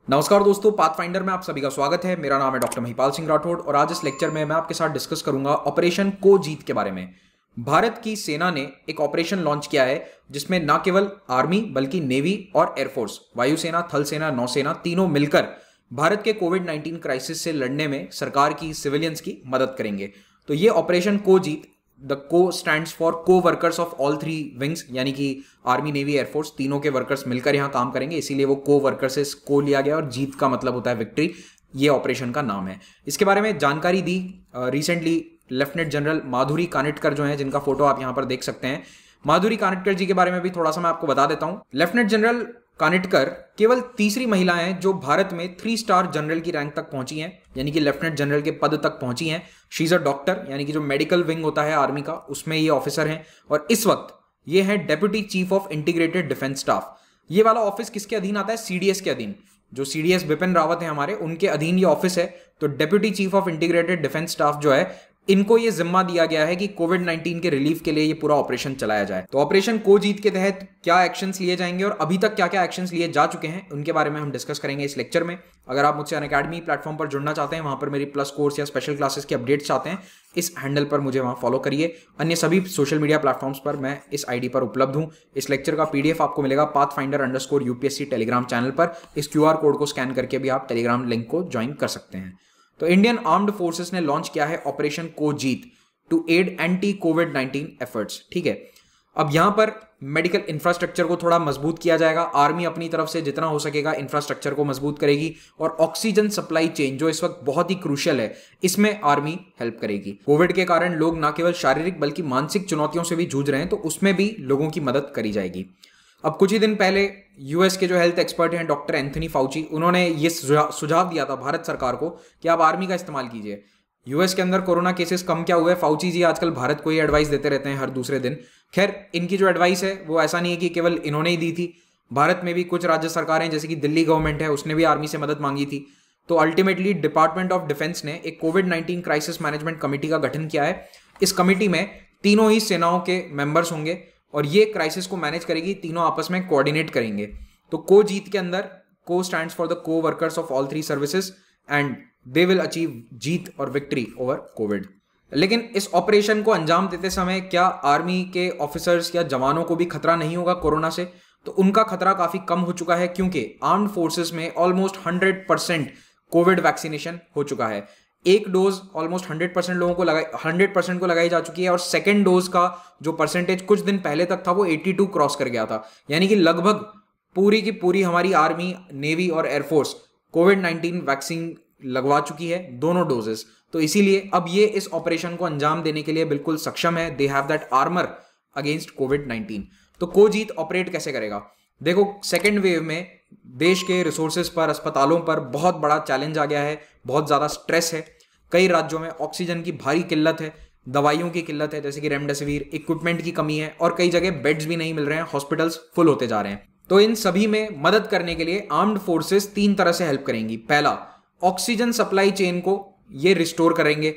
नमस्कार दोस्तों, पाथफाइंडर में आप सभी का स्वागत है। मेरा नाम है डॉक्टर महिपाल सिंह राठौड़ और आज इस लेक्चर में मैं आपके साथ डिस्कस करूंगा ऑपरेशन को जीत के बारे में। भारत की सेना ने एक ऑपरेशन लॉन्च किया है जिसमें न केवल आर्मी बल्कि नेवी और एयरफोर्स, वायुसेना, थल सेना, नौसेना तीनों मिलकर भारत के कोविड-19 क्राइसिस से लड़ने में सरकार की, सिविलियंस की मदद करेंगे। तो ये ऑपरेशन को जीत, द को स्टैंड्स फॉर को workers of all three wings, यानी कि आर्मी, नेवी, एयरफोर्स तीनों के वर्कर्स मिलकर यहाँ काम करेंगे, इसीलिए वो को वर्कर से को लिया गया और जीत का मतलब होता है विक्ट्री। ये ऑपरेशन का नाम है। इसके बारे में जानकारी दी रिसेंटली लेफ्टिनेंट जनरल माधुरी कानिटकर जो है, जिनका फोटो आप यहाँ पर देख सकते हैं। माधुरी कानिटकर जी के बारे में भी थोड़ा सा मैं आपको बता देता हूँ। लेफ्टिनेंट जनरल कानिटकर केवल तीसरी महिला हैं जो भारत में 3 स्टार जनरल की रैंक तक पहुंची हैं, यानी कि लेफ्टिनेंट जनरल के पद तक पहुंची हैं। शी इज अ डॉक्टर, यानी कि जो मेडिकल विंग होता है आर्मी का, उसमें ये ऑफिसर हैं और इस वक्त ये हैं deputy chief of integrated defence staff. ये वाला ऑफिस किसके अधीन आता है? सीडीएस के अधीन। जो सीडीएस बिपिन रावत है हमारे, उनके अधीन ये ऑफिस है। तो deputy chief of integrated defence staff जो है, इनको ये जिम्मा दिया गया है कि कोविड-19 के रिलीफ के लिए ये पूरा ऑपरेशन चलाया जाए। तो ऑपरेशन को जीत के तहत क्या एक्शंस लिए जाएंगे और अभी तक क्या क्या एक्शंस लिए जा चुके हैं, उनके बारे में हम डिस्कस करेंगे इस लेक्चर में। अगर आप मुझसे अनअकैडमी प्लेटफॉर्म पर जुड़ना चाहते हैं, वहां पर मेरी प्लस कोर्स या स्पेशल क्लासेस की अपडेट्स चाहते हैं, इस हैंडल पर मुझे वहां फॉलो करिए। अन्य सभी सोशल मीडिया प्लेटफॉर्म्स पर मैं इस आईडी पर उपलब्ध हूं। इस लेक्चर का पीडीएफ आपको मिलेगा pathfinder_UPSC टेलीग्राम चैनल पर। इस क्यूआर कोड को स्कैन करके भी आप टेलीग्राम लिंक को ज्वाइन कर सकते हैं। तो इंडियन आर्म्ड फोर्सेस ने लॉन्च किया है operation CoJeet to aid anti कोविड-19 एफर्ट्स। ठीक है, अब यहां पर मेडिकल इंफ्रास्ट्रक्चर को थोड़ा मजबूत किया जाएगा। आर्मी अपनी तरफ से जितना हो सकेगा इंफ्रास्ट्रक्चर को मजबूत करेगी और ऑक्सीजन सप्लाई चेन जो इस वक्त बहुत ही क्रूशियल है, इसमें आर्मी हेल्प करेगी। कोविड के कारण लोग न केवल शारीरिक बल्कि मानसिक चुनौतियों से भी जूझ रहे हैं, तो उसमें भी लोगों की मदद करी जाएगी। अब कुछ ही दिन पहले यूएस के जो हेल्थ एक्सपर्ट हैं डॉक्टर एंथनी फाउची, उन्होंने ये सुझाव दिया था भारत सरकार को कि आप आर्मी का इस्तेमाल कीजिए। यूएस के अंदर कोरोना केसेस कम क्या हुए, फाउची जी आजकल भारत को ही एडवाइस देते रहते हैं हर दूसरे दिन। खैर, इनकी जो एडवाइस है वो ऐसा नहीं है कि केवल इन्होंने ही दी थी। भारत में भी कुछ राज्य सरकारें, जैसे कि दिल्ली गवर्नमेंट है, उसने भी आर्मी से मदद मांगी थी। तो अल्टीमेटली डिपार्टमेंट ऑफ डिफेंस ने एक कोविड-19 क्राइसिस मैनेजमेंट कमेटी का गठन किया है। इस कमेटी में तीनों ही सेनाओं के मेंबर्स होंगे और ये क्राइसिस को मैनेज करेगी, तीनों आपस में कोऑर्डिनेट करेंगे। तो को जीत के अंदर co stands for the coworkers of all three services and they will achieve Jeet और विक्ट्री ओवर कोविड। लेकिन इस ऑपरेशन को अंजाम देते समय क्या आर्मी के ऑफिसर्स या जवानों को भी खतरा नहीं होगा कोरोना से? तो उनका खतरा काफी कम हो चुका है, क्योंकि आर्म्ड फोर्सेस में ऑलमोस्ट 100% कोविड वैक्सीनेशन हो चुका है। एक डोज ऑलमोस्ट 100% लोगों को 100% को लगाई जा चुकी है और सेकेंड डोज का जो परसेंटेज कुछ दिन पहले तक था वो 82 क्रॉस कर गया था। यानी कि लगभग पूरी की पूरी हमारी आर्मी, नेवी और एयरफोर्स कोविड-19 वैक्सीन लगवा चुकी है, दोनों डोजेस। तो इसीलिए अब ये इस ऑपरेशन को अंजाम देने के लिए बिल्कुल सक्षम है। They have that armour against कोविड-19। तो को जीत ऑपरेट कैसे करेगा? देखो, सेकेंड वेव में देश के रिसोर्सेज पर, अस्पतालों पर बहुत बड़ा चैलेंज आ गया है, बहुत ज्यादा स्ट्रेस है। कई राज्यों में ऑक्सीजन की भारी किल्लत है, दवाइयों की किल्लत है, जैसे कि रेमडेसिविर, इक्विपमेंट की कमी है और कई जगह बेड्स भी नहीं मिल रहे हैं, हॉस्पिटल्स फुल होते जा रहे हैं। तो इन सभी में मदद करने के लिए आर्म्ड फोर्सेस 3 तरह से हेल्प करेंगी। पहला, ऑक्सीजन सप्लाई चेन को ये रिस्टोर करेंगे।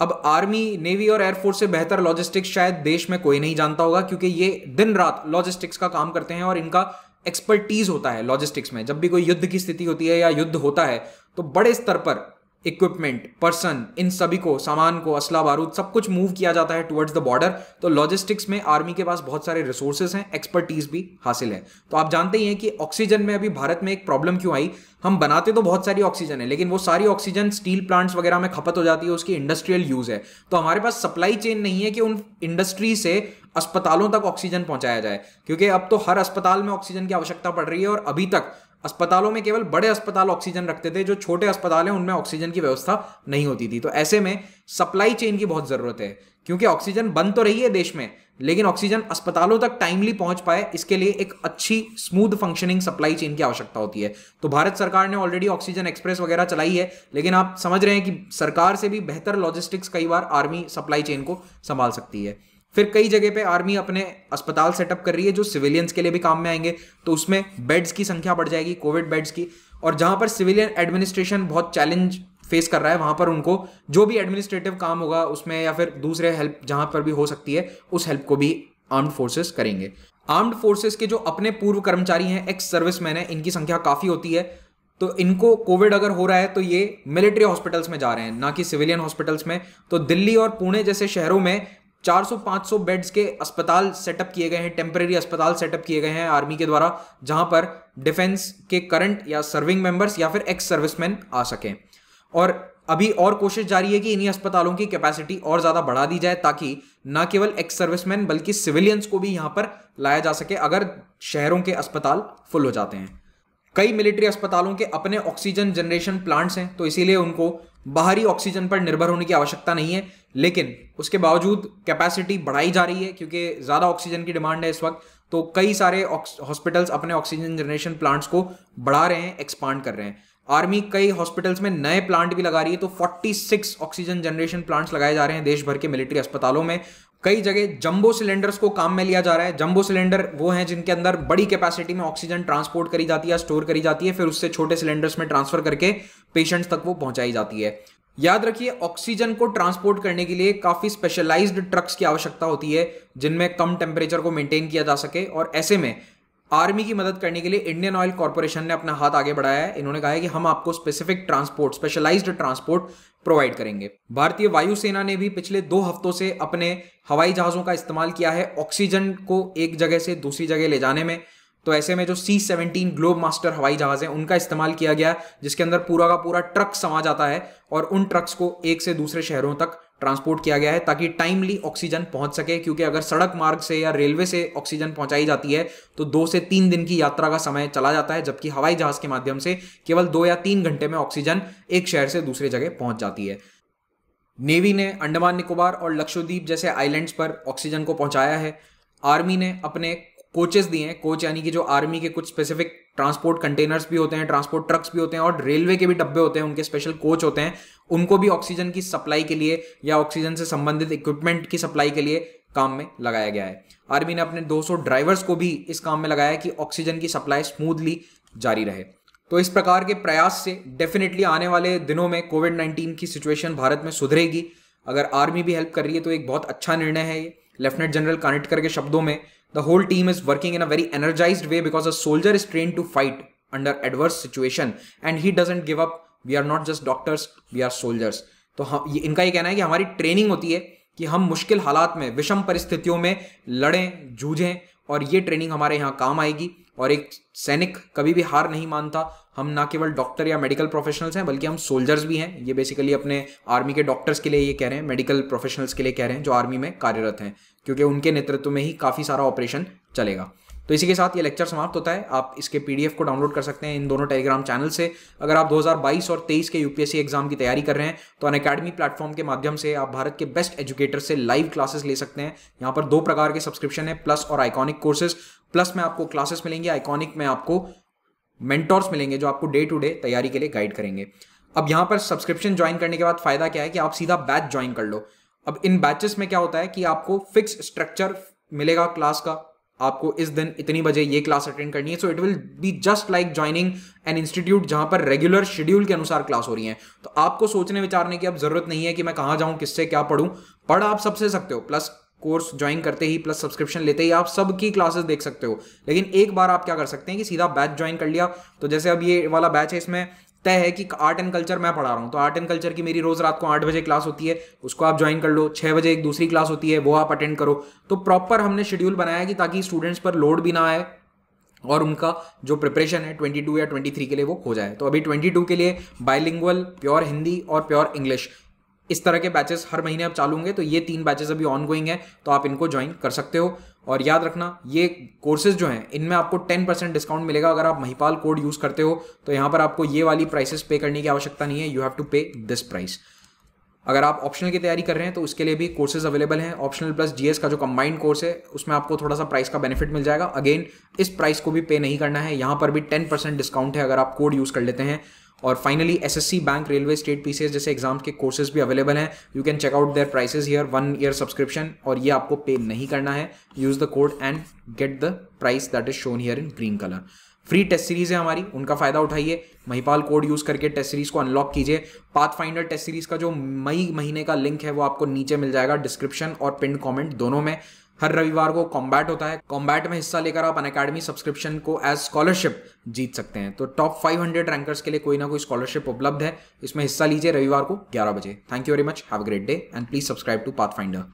अब आर्मी, नेवी और एयरफोर्स से बेहतर लॉजिस्टिक्स शायद देश में कोई नहीं जानता होगा, क्योंकि ये दिन रात लॉजिस्टिक्स का काम करते हैं और इनका एक्सपर्टीज होता है लॉजिस्टिक्स में। जब भी कोई युद्ध की स्थिति होती है या युद्ध होता है तो बड़े स्तर पर इक्विपमेंट, पर्सन, इन सभी को, सामान को, असला बारूद, सब कुछ मूव किया जाता है टुवर्ड्स द बॉर्डर। तो लॉजिस्टिक्स में आर्मी के पास बहुत सारे रिसोर्सेज हैं, एक्सपर्टीज भी हासिल है। तो आप जानते ही हैं कि ऑक्सीजन में अभी भारत में एक प्रॉब्लम क्यों आई। हम बनाते तो बहुत सारी ऑक्सीजन है, लेकिन वो सारी ऑक्सीजन स्टील प्लांट्स वगैरह में खपत हो जाती है, उसकी इंडस्ट्रियल यूज है। तो हमारे पास सप्लाई चेन नहीं है कि उन इंडस्ट्री से अस्पतालों तक ऑक्सीजन पहुंचाया जाए, क्योंकि अब तो हर अस्पताल में ऑक्सीजन की आवश्यकता पड़ रही है और अभी तक अस्पतालों में केवल बड़े अस्पताल ऑक्सीजन रखते थे, जो छोटे अस्पताल हैं उनमें ऑक्सीजन की व्यवस्था नहीं होती थी। तो ऐसे में सप्लाई चेन की बहुत जरूरत है, क्योंकि ऑक्सीजन बन तो रही है देश में, लेकिन ऑक्सीजन अस्पतालों तक टाइमली पहुंच पाए, इसके लिए एक अच्छी स्मूथ फंक्शनिंग सप्लाई चेन की आवश्यकता होती है। तो भारत सरकार ने ऑलरेडी ऑक्सीजन एक्सप्रेस वगैरह चलाई है, लेकिन आप समझ रहे हैं कि सरकार से भी बेहतर लॉजिस्टिक्स कई बार आर्मी सप्लाई चेन को संभाल सकती है। फिर कई जगह पे आर्मी अपने अस्पताल सेटअप कर रही है जो सिविलियंस के लिए भी काम में आएंगे, तो उसमें बेड्स की संख्या बढ़ जाएगी, कोविड बेड्स की। और जहां पर सिविलियन एडमिनिस्ट्रेशन बहुत चैलेंज फेस कर रहा है, वहां पर उनको जो भी एडमिनिस्ट्रेटिव काम होगा उसमें या फिर दूसरे हेल्प जहां पर भी हो सकती है, उस हेल्प को भी आर्म्ड फोर्सेस करेंगे। आर्म्ड फोर्सेस के जो अपने पूर्व कर्मचारी हैं, एक्स सर्विसमैन हैं, इनकी संख्या काफी होती है। तो इनको कोविड अगर हो रहा है तो ये मिलिट्री हॉस्पिटल्स में जा रहे हैं, ना कि सिविलियन हॉस्पिटल्स में। तो दिल्ली और पुणे जैसे शहरों में 400-500 बेड्स के अस्पताल सेटअप किए गए हैं, टेम्परेरी अस्पताल सेटअप किए गए हैं आर्मी के द्वारा, जहां पर डिफेंस के करंट या सर्विंग मेंबर्स या फिर एक्स सर्विसमैन आ सकें। और अभी और कोशिश जारी है कि इन्हीं अस्पतालों की कैपेसिटी और ज्यादा बढ़ा दी जाए, ताकि ना केवल एक्स सर्विसमैन बल्कि सिविलियंस को भी यहां पर लाया जा सके अगर शहरों के अस्पताल फुल हो जाते हैं। कई मिलिट्री अस्पतालों के अपने ऑक्सीजन जनरेशन प्लांट्स हैं, तो इसीलिए उनको बाहरी ऑक्सीजन पर निर्भर होने की आवश्यकता नहीं है, लेकिन उसके बावजूद कैपेसिटी बढ़ाई जा रही है क्योंकि ज़्यादा ऑक्सीजन की डिमांड है इस वक्त। तो कई सारे हॉस्पिटल्स अपने ऑक्सीजन जनरेशन प्लांट्स को बढ़ा रहे हैं, एक्सपांड कर रहे हैं। आर्मी कई हॉस्पिटल्स में नए प्लांट भी लगा रही है, तो 46 ऑक्सीजन जनरेशन प्लांट्स लगाए जा रहे हैं देश भर के मिलिट्री अस्पतालों में। कई जगह जंबो सिलेंडर्स को काम में लिया जा रहा है। जंबो सिलेंडर वो हैं जिनके अंदर बड़ी कैपेसिटी में ऑक्सीजन ट्रांसपोर्ट करी जाती है, स्टोर करी जाती है, फिर उससे छोटे सिलेंडर्स में ट्रांसफर करके पेशेंट्स तक वो पहुंचाई जाती है। याद रखिए, ऑक्सीजन को ट्रांसपोर्ट करने के लिए काफी स्पेशलाइज्ड ट्रक्स की आवश्यकता होती है जिनमें कम टेम्परेचर को मेंटेन किया जा सके, और ऐसे में आर्मी की मदद करने के लिए इंडियन ऑयल कॉर्पोरेशन ने अपना हाथ आगे बढ़ाया है। इन्होंने कहा है कि हम आपको specific transport, specialized transport provide करेंगे। भारतीय वायुसेना ने भी पिछले 2 हफ्तों से अपने हवाई जहाजों का इस्तेमाल किया है ऑक्सीजन को एक जगह से दूसरी जगह ले जाने में। तो ऐसे में जो C-17 ग्लोब मास्टर हवाई जहाज हैं उनका इस्तेमाल किया गया, जिसके अंदर पूरा का पूरा ट्रक समा जाता है, और उन ट्रक्स को एक से दूसरे शहरों तक ट्रांसपोर्ट किया गया है ताकि टाइमली ऑक्सीजन पहुंच सके। क्योंकि अगर सड़क मार्ग से या रेलवे से ऑक्सीजन पहुंचाई जाती है तो 2 से 3 दिन की यात्रा का समय चला जाता है, जबकि हवाई जहाज के माध्यम से केवल 2 या 3 घंटे में ऑक्सीजन एक शहर से दूसरे जगह पहुंच जाती है। नेवी ने अंडमान निकोबार और लक्षद्वीप जैसे आइलैंड्स पर ऑक्सीजन को पहुंचाया है। आर्मी ने अपने कोचेस दिए हैं, कोच यानी कि जो आर्मी के कुछ स्पेसिफिक ट्रांसपोर्ट कंटेनर्स भी होते हैं, ट्रांसपोर्ट ट्रक्स भी होते हैं, और रेलवे के भी डब्बे होते हैं, उनके स्पेशल कोच होते हैं, उनको भी ऑक्सीजन की सप्लाई के लिए या ऑक्सीजन से संबंधित इक्विपमेंट की सप्लाई के लिए काम में लगाया गया है। आर्मी ने अपने 200 ड्राइवर्स को भी इस काम में लगाया है कि ऑक्सीजन की सप्लाई स्मूथली जारी रहे। तो इस प्रकार के प्रयास से डेफिनेटली आने वाले दिनों में कोविड-19 की सिचुएशन भारत में सुधरेगी। अगर आर्मी भी हेल्प कर रही है तो एक बहुत अच्छा निर्णय है ये। लेफ्टिनेंट जनरल कानिटकर के शब्दों में, The whole team is working in a very energized way because a soldier is trained to fight under adverse situation and he doesn't give up. We are not just doctors, we are soldiers. तो इनका ये कहना है कि हमारी training होती है कि हम मुश्किल हालात में, विषम परिस्थितियों में लड़ें, जूझें, और ये ट्रेनिंग हमारे यहाँ काम आएगी। और एक सैनिक कभी भी हार नहीं मानता। हम ना केवल डॉक्टर या मेडिकल प्रोफेशनल्स हैं बल्कि हम सोल्जर्स भी हैं। ये बेसिकली अपने आर्मी के डॉक्टर्स के लिए ये कह रहे हैं, मेडिकल प्रोफेशनल्स के लिए कह रहे हैं जो आर्मी में कार्यरत हैं, क्योंकि उनके नेतृत्व में ही काफ़ी सारा ऑपरेशन चलेगा। तो इसी के साथ ये लेक्चर समाप्त होता है। आप इसके PDF को डाउनलोड कर सकते हैं इन दोनों टेलीग्राम चैनल से। अगर आप 2022 और 23 के UPSC एग्जाम की तैयारी कर रहे हैं तो अनअकैडमी प्लेटफॉर्म के माध्यम से आप भारत के बेस्ट एजुकेटर से लाइव क्लासेस ले सकते हैं। यहाँ पर 2 प्रकार के सब्सक्रिप्शन है, प्लस और आइकॉनिक कोर्सेज। प्लस में आपको क्लासेस मिलेंगे, आइकॉनिक में आपको मेंटोर्स मिलेंगे जो आपको डे टू डे तैयारी के लिए गाइड करेंगे। अब यहाँ पर सब्सक्रिप्शन ज्वाइन करने के बाद फायदा क्या है कि आप सीधा बैच ज्वाइन कर लो। अब इन बैचेस में क्या होता है कि आपको फिक्स स्ट्रक्चर मिलेगा क्लास का, आपको इस दिन इतनी बजे ये क्लास अटेंड करनी है। So it will be just like joining an institute जहां पर रेगुलर शेड्यूल के अनुसार क्लास हो रही है। तो आपको सोचने विचारने की अब जरूरत नहीं है कि मैं कहाँ जाऊं, किससे क्या पढ़ूं। पढ़ आप सबसे सकते हो, प्लस कोर्स ज्वाइन करते ही, प्लस सब्सक्रिप्शन लेते ही आप सबकी क्लासेस देख सकते हो। लेकिन एक बार आप क्या कर सकते हैं कि सीधा बैच ज्वाइन कर लिया। तो जैसे अब ये वाला बैच है, इसमें तय है कि आर्ट एंड कल्चर मैं पढ़ा रहा हूँ, तो आर्ट एंड कल्चर की मेरी रोज रात को 8 बजे क्लास होती है, उसको आप ज्वाइन कर लो। 6 बजे एक दूसरी क्लास होती है, वो आप अटेंड करो। तो प्रॉपर हमने शेड्यूल बनाया है कि ताकि स्टूडेंट्स पर लोड भी ना आए और उनका जो प्रिपरेशन है 22 या 23 के लिए वो हो जाए। तो अभी 22 के लिए बाइलिंगुअल, प्योर हिंदी और प्योर इंग्लिश, इस तरह के बैचेस हर महीने अब चालू होंगे। तो ये 3 बैचेस अभी ऑन गोइंग है, तो आप इनको ज्वाइन कर सकते हो। और याद रखना, ये कोर्सेज जो हैं इनमें आपको 10% डिस्काउंट मिलेगा अगर आप महिपाल कोड यूज करते हो। तो यहाँ पर आपको ये वाली प्राइसेस पे करने की आवश्यकता नहीं है, यू हैव टू पे दिस प्राइस। अगर आप ऑप्शनल की तैयारी कर रहे हैं तो उसके लिए भी कोर्सेज अवेलेबल हैं। ऑप्शनल प्लस GS का जो कंबाइंड कोर्स है उसमें आपको थोड़ा सा प्राइस का बेनिफिट मिल जाएगा। अगेन इस प्राइस को भी पे नहीं करना है, यहाँ पर भी 10% डिस्काउंट है अगर आप कोड यूज कर लेते हैं। और finally SSC, bank, railway, state PCS जैसे एग्जाम्स के कोर्सेज भी अवेलेबल हैं। You can check out their prices here, 1 year subscription, और ये आपको पे नहीं करना है। Use the code and get the price that is shown here in green colour. Free test series है हमारी, उनका फायदा उठाइए। महिपाल कोड यूज करके टेस्ट सीरीज को अनलॉक कीजिए। पाथफाइंडर टेस्ट सीरीज का जो मई महीने का लिंक है वो आपको नीचे मिल जाएगा डिस्क्रिप्शन और पिन कमेंट दोनों में। हर रविवार को कॉम्बैट होता है। कॉम्बैट में हिस्सा लेकर आप अनअकैडमी सब्सक्रिप्शन को एज स्कॉलरशिप जीत सकते हैं। तो टॉप 500 रैंकर्स के लिए कोई ना कोई स्कॉलरशिप उपलब्ध है, इसमें हिस्सा लीजिए रविवार को 11 बजे। Thank you very much, have a great day and please subscribe to pathfinder.